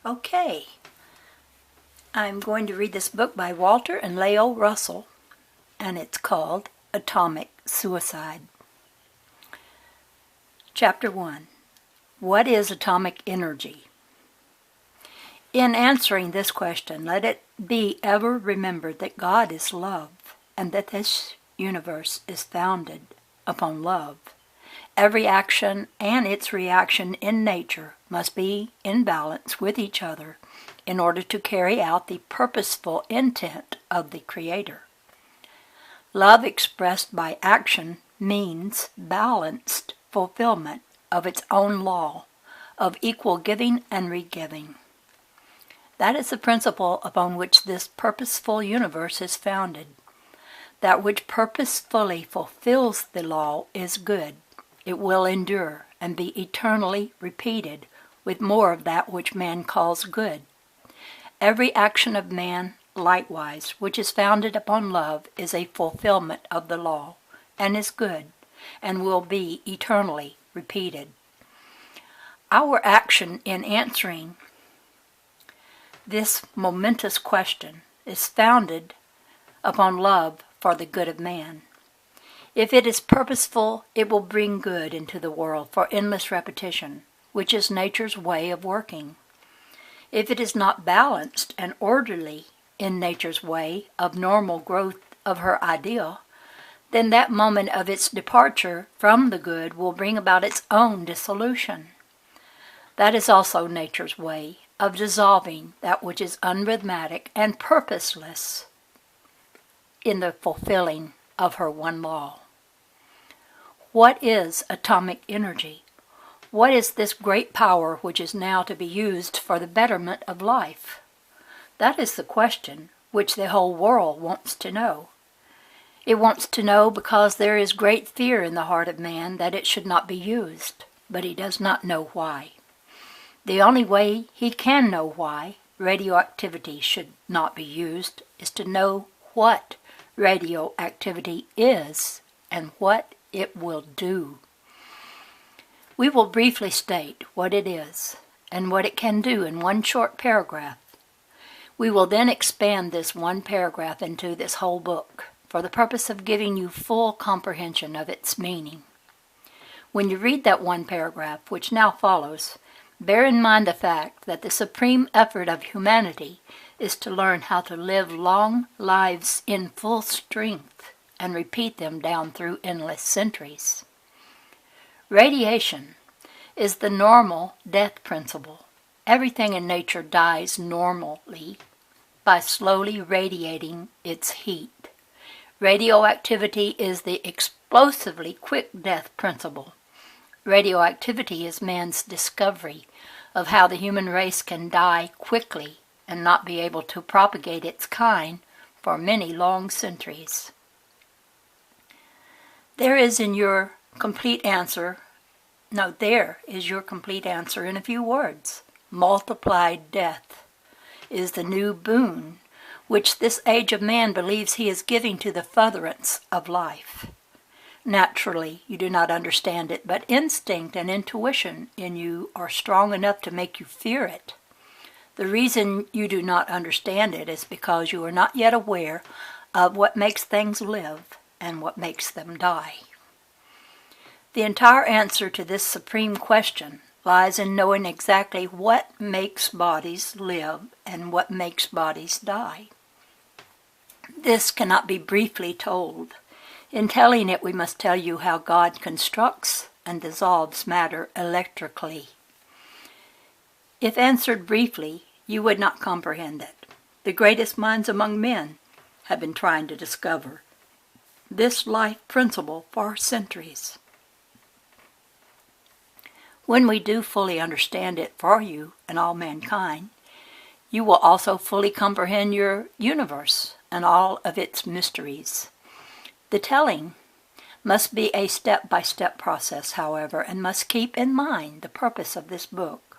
Okay, I'm going to read this book by Walter and Leo Russell, and it's called Atomic Suicide. Chapter 1. What is atomic energy? In answering this question, let it be ever remembered that God is love, and that this universe is founded upon love. Every action and its reaction in nature must be in balance with each other in order to carry out the purposeful intent of the Creator. Love expressed by action means balanced fulfillment of its own law of equal giving and re-giving. That is the principle upon which this purposeful universe is founded. That which purposefully fulfills the law is good. It will endure and be eternally repeated with more of that which man calls good. Every action of man, likewise, which is founded upon love, is a fulfillment of the law, and is good, and will be eternally repeated. Our action in answering this momentous question is founded upon love for the good of man. If it is purposeful, it will bring good into the world for endless repetition, which is nature's way of working. If it is not balanced and orderly in nature's way of normal growth of her ideal, then that moment of its departure from the good will bring about its own dissolution. That is also nature's way of dissolving that which is unrhythmic and purposeless in the fulfilling of her one law. What is atomic energy? What is this great power which is now to be used for the betterment of life? That is the question which the whole world wants to know. It wants to know because there is great fear in the heart of man that it should not be used, but he does not know why. The only way he can know why radioactivity should not be used is to know what radioactivity is and what it will do. We will briefly state what it is and what it can do in one short paragraph. We will then expand this one paragraph into this whole book for the purpose of giving you full comprehension of its meaning. When you read that one paragraph, which now follows, bear in mind the fact that the supreme effort of humanity is to learn how to live long lives in full strength and repeat them down through endless centuries. Radiation is the normal death principle. Everything in nature dies normally by slowly radiating its heat. Radioactivity is the explosively quick death principle. Radioactivity is man's discovery of how the human race can die quickly and not be able to propagate its kind for many long centuries. There is your complete answer in a few words. Multiplied death is the new boon which this age of man believes he is giving to the furtherance of life. Naturally, you do not understand it, but instinct and intuition in you are strong enough to make you fear it. The reason you do not understand it is because you are not yet aware of what makes things live and what makes them die. The entire answer to this supreme question lies in knowing exactly what makes bodies live and what makes bodies die. This cannot be briefly told. In telling it, we must tell you how God constructs and dissolves matter electrically. If answered briefly, you would not comprehend it. The greatest minds among men have been trying to discover this life principle for centuries. When we do fully understand it for you and all mankind, you will also fully comprehend your universe and all of its mysteries. The telling must be a step-by-step process, however, and must keep in mind the purpose of this book,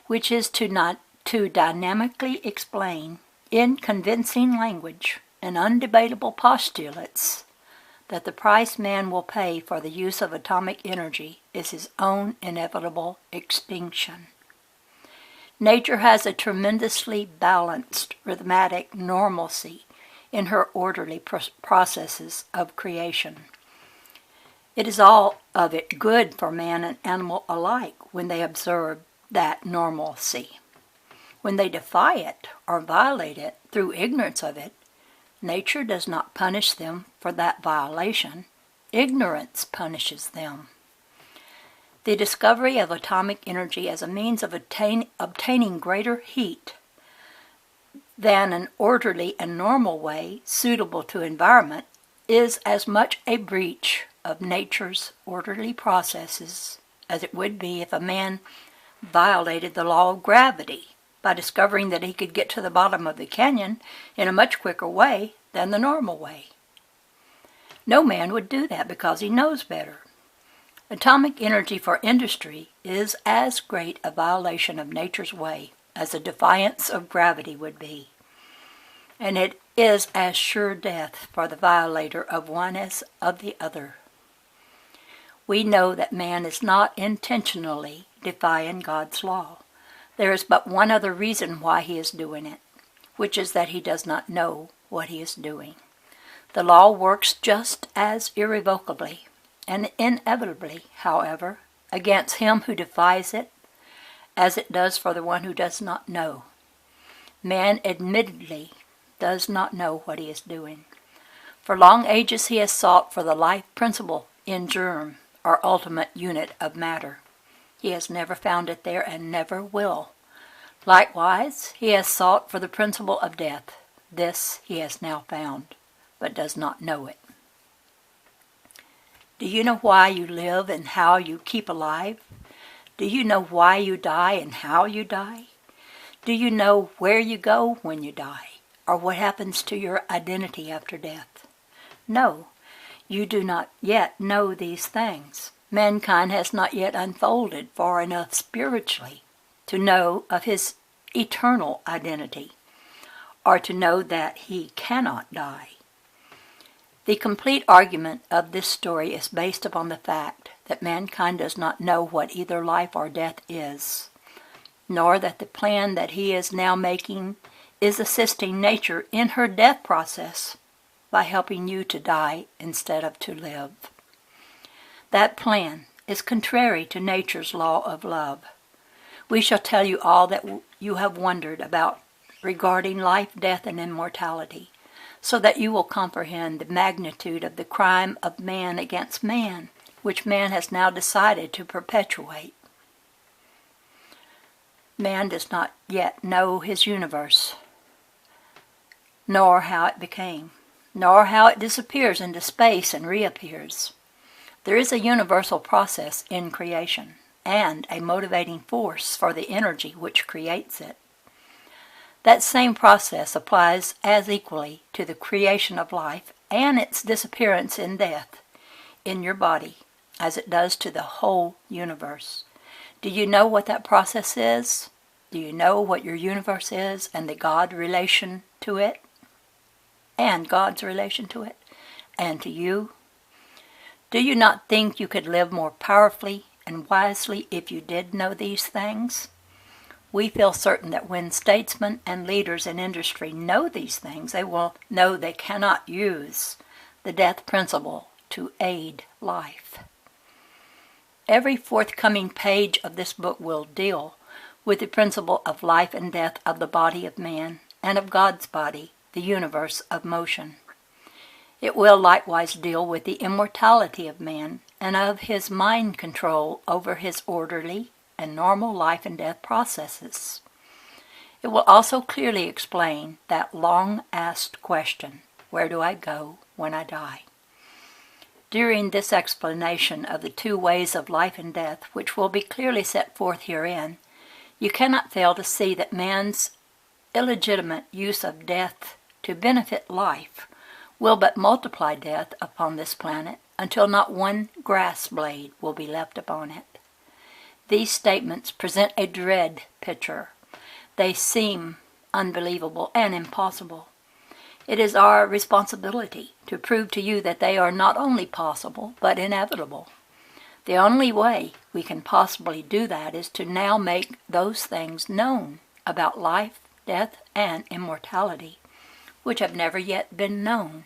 which is to dynamically explain in convincing language and undebatable postulates that the price man will pay for the use of atomic energy is his own inevitable extinction. Nature has a tremendously balanced, rhythmic normalcy in her orderly processes of creation. It is all of it good for man and animal alike when they observe that normalcy. When they defy it or violate it through ignorance of it, nature does not punish them for that violation. Ignorance punishes them. The discovery of atomic energy as a means of obtaining greater heat than an orderly and normal way suitable to environment is as much a breach of nature's orderly processes as it would be if a man violated the law of gravity by discovering that he could get to the bottom of the canyon in a much quicker way than the normal way. No man would do that because he knows better. Atomic energy for industry is as great a violation of nature's way as a defiance of gravity would be, and it is as sure death for the violator of one as of the other. We know that man is not intentionally defying God's law. There is but one other reason why he is doing it, which is that he does not know what he is doing. The law works just as irrevocably and inevitably, however, against him who defies it, as it does for the one who does not know. Man admittedly does not know what he is doing. For long ages he has sought for the life principle in germ, or ultimate unit of matter. He has never found it there and never will. Likewise, he has sought for the principle of death. This he has now found, but does not know it. Do you know why you live and how you keep alive? Do you know why you die and how you die? Do you know where you go when you die, or what happens to your identity after death? No, you do not yet know these things. Mankind has not yet unfolded far enough spiritually to know of his eternal identity, or to know that he cannot die. The complete argument of this story is based upon the fact that mankind does not know what either life or death is, nor that the plan that he is now making is assisting nature in her death process by helping you to die instead of to live. That plan is contrary to nature's law of love. We shall tell you all that you have wondered about regarding life, death, and immortality, so that you will comprehend the magnitude of the crime of man against man, which man has now decided to perpetuate. Man does not yet know his universe, nor how it became, nor how it disappears into space and reappears. There is a universal process in creation, and a motivating force for the energy which creates it. That same process applies as equally to the creation of life and its disappearance in death in your body as it does to the whole universe. Do you know what that process is? Do you know what your universe is and the God relation to it? And God's relation to it? And to you? Do you not think you could live more powerfully and wisely if you did know these things? We feel certain that when statesmen and leaders in industry know these things, they will know they cannot use the death principle to aid life. Every forthcoming page of this book will deal with the principle of life and death of the body of man and of God's body, the universe of motion. It will likewise deal with the immortality of man and of his mind control over his orderly and normal life and death processes. It will also clearly explain that long-asked question, where do I go when I die? During this explanation of the two ways of life and death, which will be clearly set forth herein, you cannot fail to see that man's illegitimate use of death to benefit life will but multiply death upon this planet until not one grass blade will be left upon it. These statements present a dread picture. They seem unbelievable and impossible. It is our responsibility to prove to you that they are not only possible, but inevitable. The only way we can possibly do that is to now make those things known about life, death, and immortality, which have never yet been known.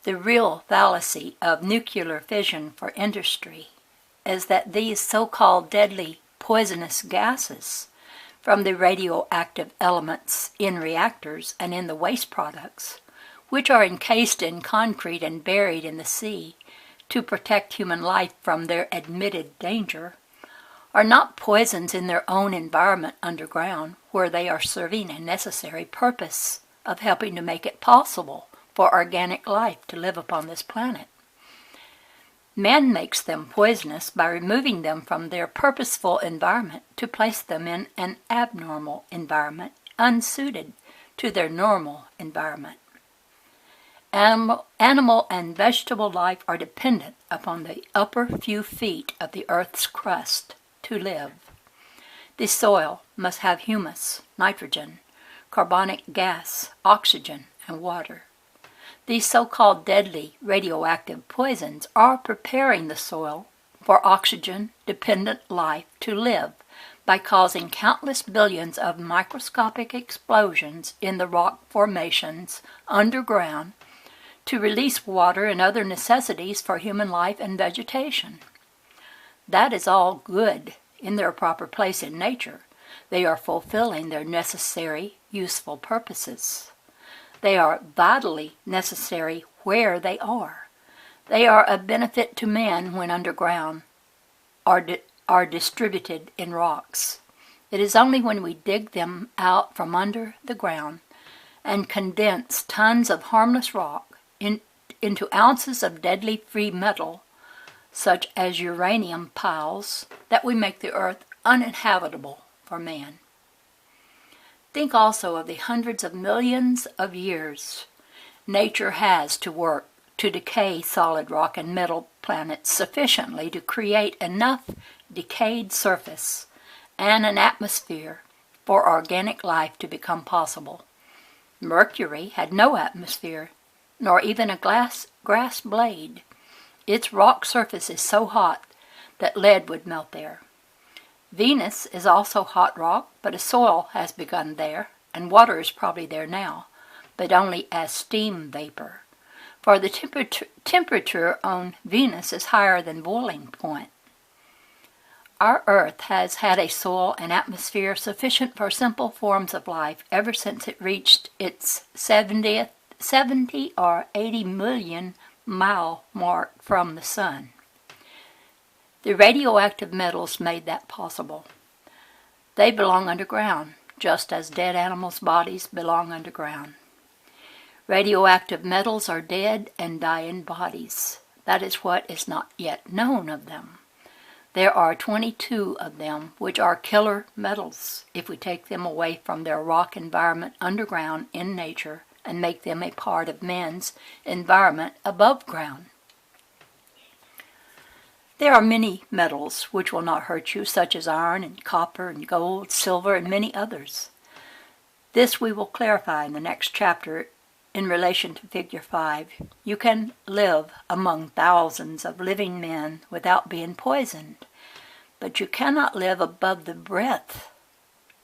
The real fallacy of nuclear fission for industry is that these so-called deadly poisonous gases from the radioactive elements in reactors and in the waste products, which are encased in concrete and buried in the sea to protect human life from their admitted danger, are not poisons in their own environment underground, where they are serving a necessary purpose of helping to make it possible for organic life to live upon this planet. Man makes them poisonous by removing them from their purposeful environment to place them in an abnormal environment, unsuited to their normal environment. Animal and vegetable life are dependent upon the upper few feet of the Earth's crust to live. The soil must have humus, nitrogen, carbonic gas, oxygen, and water. These so-called deadly radioactive poisons are preparing the soil for oxygen-dependent life to live by causing countless billions of microscopic explosions in the rock formations underground to release water and other necessities for human life and vegetation. That is all good in their proper place in nature. They are fulfilling their necessary, useful purposes. They are vitally necessary where they are. They are a benefit to man when underground, are distributed in rocks. It is only when we dig them out from under the ground and condense tons of harmless rock into ounces of deadly free metal, such as uranium piles, that we make the earth uninhabitable for man. Think also of the hundreds of millions of years nature has to work to decay solid rock and metal planets sufficiently to create enough decayed surface and an atmosphere for organic life to become possible. Mercury had no atmosphere, nor even a grass blade. Its rock surface is so hot that lead would melt there. Venus is also hot rock, but a soil has begun there, and water is probably there now, but only as steam vapor. For the temperature on Venus is higher than boiling point. Our Earth has had a soil and atmosphere sufficient for simple forms of life ever since it reached its 70 or 80 million mile mark from the Sun. The radioactive metals made that possible. They belong underground, just as dead animals' bodies belong underground. Radioactive metals are dead and die in bodies. That is what is not yet known of them. There are 22 of them, which are killer metals, if we take them away from their rock environment underground in nature and make them a part of man's environment above ground. There are many metals which will not hurt you, such as iron and copper and gold, silver, and many others. This we will clarify in the next chapter in relation to Figure 5. You can live among thousands of living men without being poisoned, but you cannot live above the breath.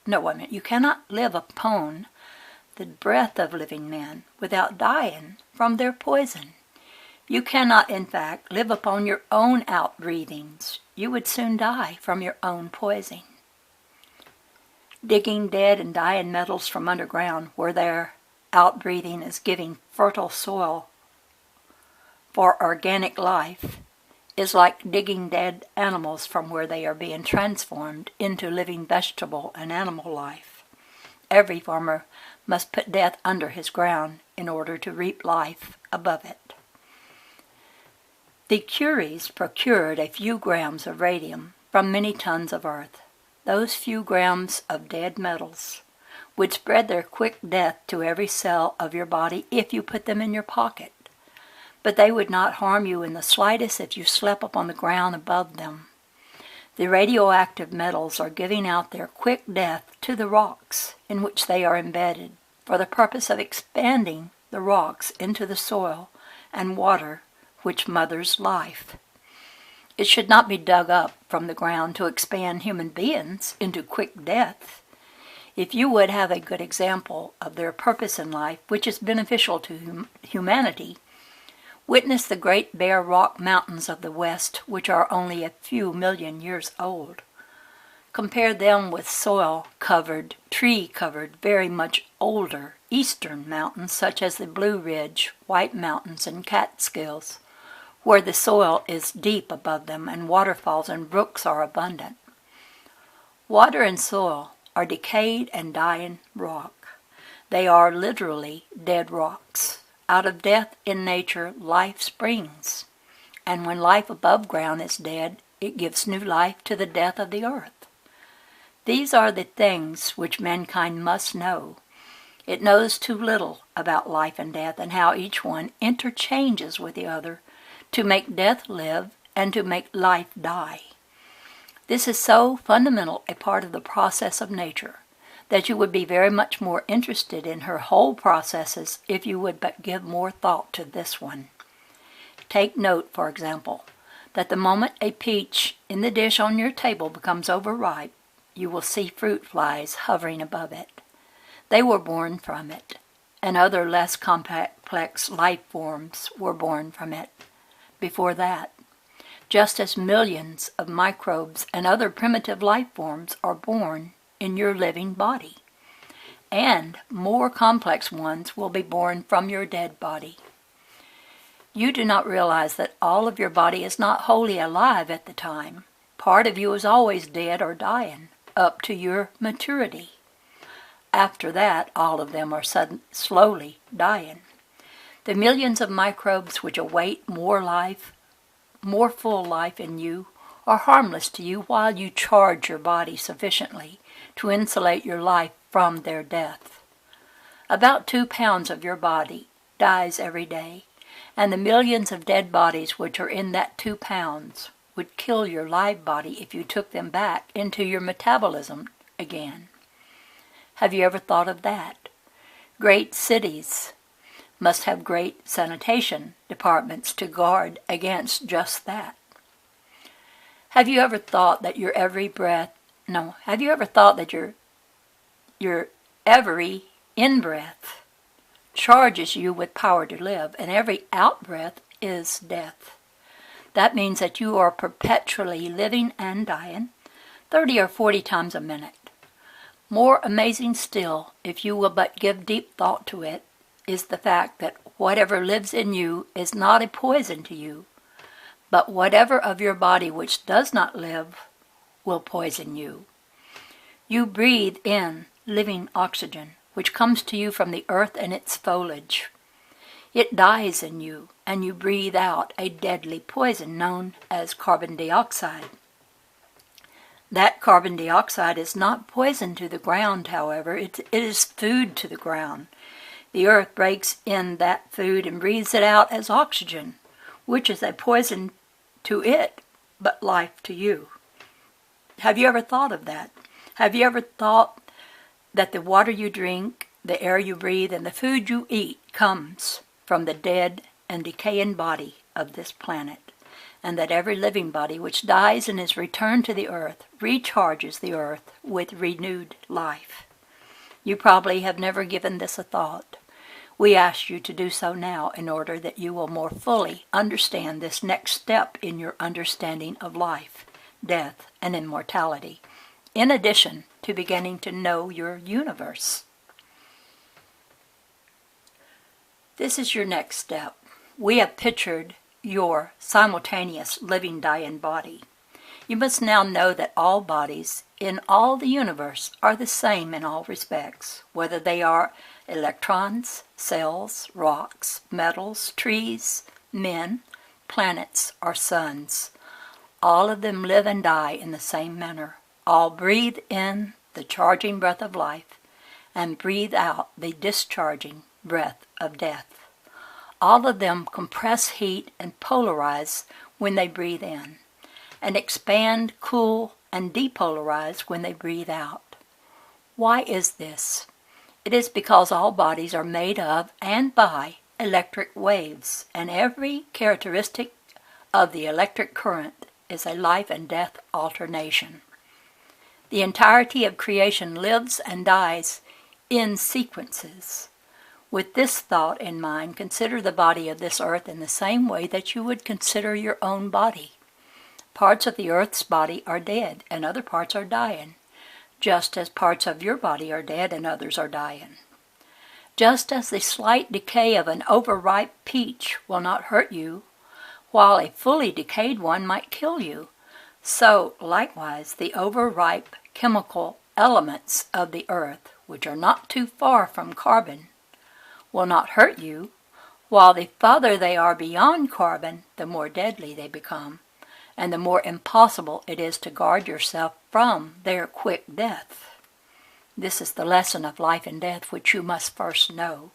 You cannot live upon the breath of living men without dying from their poison. You cannot, in fact, live upon your own outbreathings. You would soon die from your own poison. Digging dead and dying metals from underground where their outbreathing is giving fertile soil for organic life is like digging dead animals from where they are being transformed into living vegetable and animal life. Every farmer must put death under his ground in order to reap life above it. The Curies procured a few grams of radium from many tons of earth. Those few grams of dead metals would spread their quick death to every cell of your body if you put them in your pocket. But they would not harm you in the slightest if you slept upon the ground above them. The radioactive metals are giving out their quick death to the rocks in which they are embedded for the purpose of expanding the rocks into the soil and water which mothers life. It should not be dug up from the ground to expand human beings into quick death. If you would have a good example of their purpose in life, which is beneficial to humanity, witness the great bare rock mountains of the West, which are only a few million years old. Compare them with soil-covered, tree-covered, very much older eastern mountains such as the Blue Ridge, White Mountains, and Catskills, where the soil is deep above them and waterfalls and brooks are abundant. Water and soil are decayed and dying rock. They are literally dead rocks. Out of death in nature, life springs. And when life above ground is dead, it gives new life to the death of the earth. These are the things which mankind must know. It knows too little about life and death and how each one interchanges with the other to make death live and to make life die. This is so fundamental a part of the process of nature that you would be very much more interested in her whole processes if you would but give more thought to this one. Take note, for example, that the moment a peach in the dish on your table becomes overripe, you will see fruit flies hovering above it. They were born from it, and other less complex life forms were born from it before that, just as millions of microbes and other primitive life forms are born in your living body, and more complex ones will be born from your dead body. You do not realize that all of your body is not wholly alive at the time. Part of you is always dead or dying, up to your maturity. After that, all of them are slowly dying. The millions of microbes which await more full life in you, are harmless to you while you charge your body sufficiently to insulate your life from their death. About 2 pounds of your body dies every day, and the millions of dead bodies which are in that 2 pounds would kill your live body if you took them back into your metabolism again. Have you ever thought of that? Great cities must have great sanitation departments to guard against just that. Have you ever thought that your every in-breath charges you with power to live, and every out-breath is death? That means that you are perpetually living and dying 30 or 40 times a minute. More amazing still, if you will but give deep thought to it, is the fact that whatever lives in you is not a poison to you, but whatever of your body which does not live will poison you. You breathe in living oxygen, which comes to you from the earth and its foliage. It dies in you, and you breathe out a deadly poison known as carbon dioxide. That carbon dioxide is not poison to the ground, however. It is food to the ground. The earth breaks in that food and breathes it out as oxygen, which is a poison to it, but life to you. Have you ever thought of that? Have you ever thought that the water you drink, the air you breathe, and the food you eat comes from the dead and decaying body of this planet, and that every living body which dies and is returned to the earth recharges the earth with renewed life? You probably have never given this a thought. We ask you to do so now in order that you will more fully understand this next step in your understanding of life, death, and immortality, in addition to beginning to know your universe. This is your next step. We have pictured your simultaneous living, dying body. You must now know that all bodies in all the universe are the same in all respects, whether they are electrons, cells, rocks, metals, trees, men, planets, or suns. All of them live and die in the same manner. All breathe in the charging breath of life and breathe out the discharging breath of death. All of them compress heat and polarize when they breathe in, and expand, cool, and depolarize when they breathe out. Why is this? It is because all bodies are made of and by electric waves, and every characteristic of the electric current is a life and death alternation. The entirety of creation lives and dies in sequences. With this thought in mind, consider the body of this earth in the same way that you would consider your own body. Parts of the earth's body are dead and other parts are dying, just as parts of your body are dead and others are dying. Just as the slight decay of an overripe peach will not hurt you, while a fully decayed one might kill you, so likewise the overripe chemical elements of the earth, which are not too far from carbon, will not hurt you, while the farther they are beyond carbon, the more deadly they become, and the more impossible it is to guard yourself from their quick death. This is the lesson of life and death which you must first know.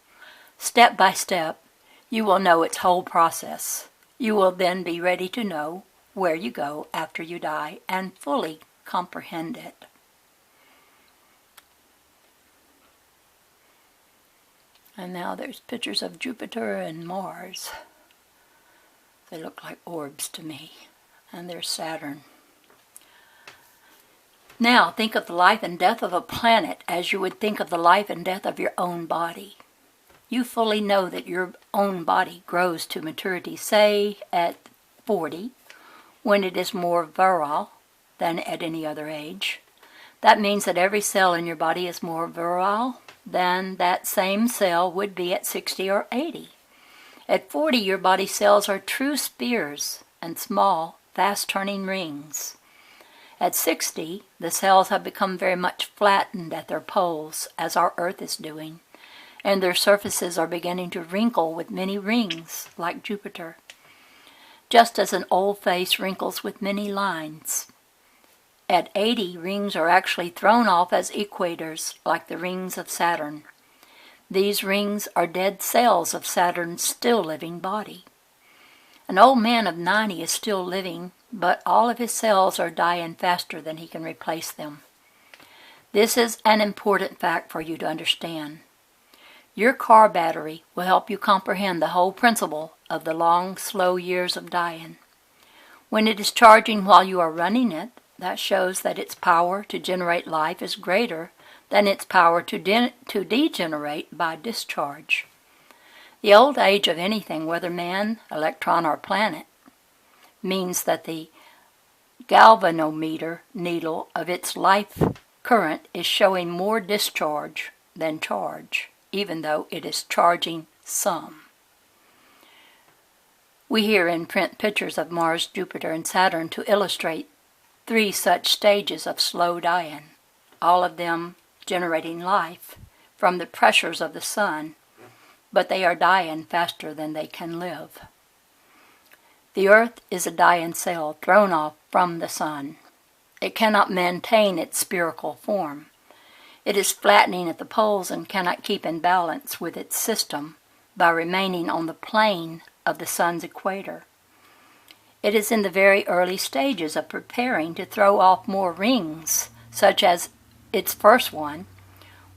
Step by step, you will know its whole process. You will then be ready to know where you go after you die and fully comprehend it. And now there's pictures of Jupiter and Mars. They look like orbs to me. And there's Saturn. Now think of the life and death of a planet as you would think of the life and death of your own body. You fully know that your own body grows to maturity, say at 40, when it is more virile than at any other age. That means that every cell in your body is more virile than that same cell would be at 60 or 80. At 40, your body cells are true spears and small, fast-turning rings. At 60, the cells have become very much flattened at their poles, as our Earth is doing, and their surfaces are beginning to wrinkle with many rings, like Jupiter, just as an old face wrinkles with many lines. At 80, rings are actually thrown off as equators, like the rings of Saturn. These rings are dead cells of Saturn's still living body. An old man of 90 is still living, but all of his cells are dying faster than he can replace them. This is an important fact for you to understand. Your car battery will help you comprehend the whole principle of the long, slow years of dying. When it is charging while you are running it, that shows that its power to generate life is greater than its power to degenerate by discharge. The old age of anything, whether man, electron, or planet, means that the galvanometer needle of its life current is showing more discharge than charge, even though it is charging some. We herein print pictures of Mars, Jupiter, and Saturn to illustrate 3 such stages of slow dying, all of them generating life from the pressures of the sun, but they are dying faster than they can live. The Earth is a dying cell thrown off from the sun. It cannot maintain its spherical form. It is flattening at the poles and cannot keep in balance with its system by remaining on the plane of the sun's equator. It is in the very early stages of preparing to throw off more rings, such as its first one,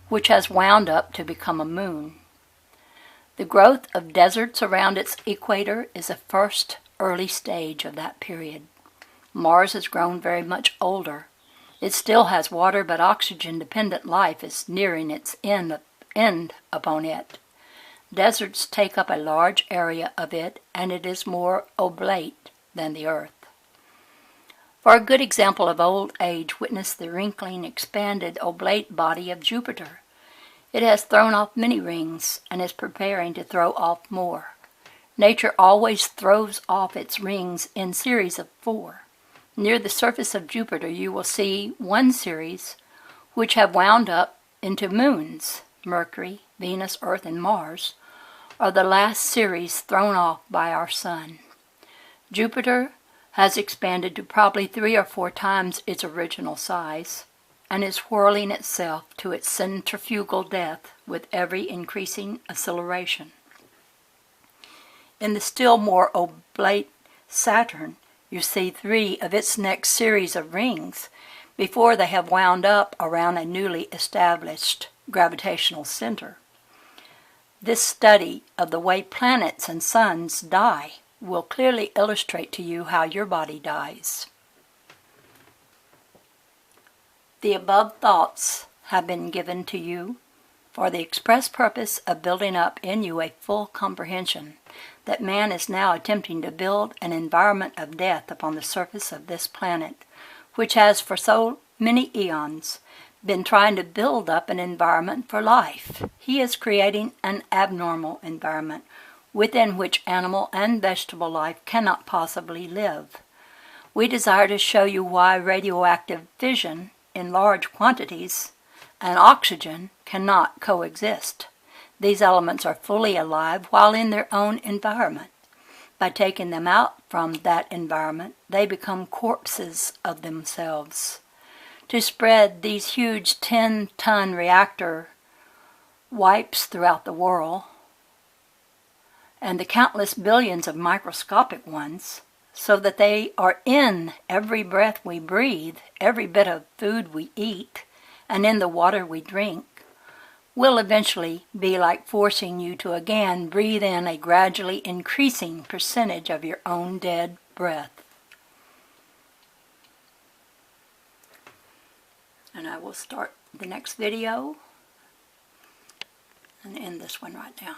which has wound up to become a moon. The growth of deserts around its equator is the first early stage of that period. Mars has grown very much older. It still has water, but oxygen-dependent life is nearing its end upon it. Deserts take up a large area of it, and it is more oblate than the Earth. For a good example of old age, witness the wrinkling, expanded, oblate body of Jupiter. It has thrown off many rings and is preparing to throw off more. Nature always throws off its rings in series of 4. Near the surface of Jupiter you will see one series which have wound up into moons. Mercury, Venus, Earth, and Mars are the last series thrown off by our Sun. Jupiter has expanded to probably 3 or 4 times its original size and is whirling itself to its centrifugal death with every increasing acceleration. In the still more oblate Saturn, you see 3 of its next series of rings before they have wound up around a newly established gravitational center. This study of the way planets and suns die will clearly illustrate to you how your body dies. The above thoughts have been given to you for the express purpose of building up in you a full comprehension that man is now attempting to build an environment of death upon the surface of this planet, which has for so many eons been trying to build up an environment for life. He is creating an abnormal environment within which animal and vegetable life cannot possibly live. We desire to show you why radioactive fission in large quantities and oxygen cannot coexist. These elements are fully alive while in their own environment. By taking them out from that environment, they become corpses of themselves. To spread these huge 10-ton reactor wipes throughout the world, and the countless billions of microscopic ones, so that they are in every breath we breathe, every bit of food we eat, and in the water we drink, will eventually be like forcing you to again breathe in a gradually increasing percentage of your own dead breath. And I will start the next video and end this one right now.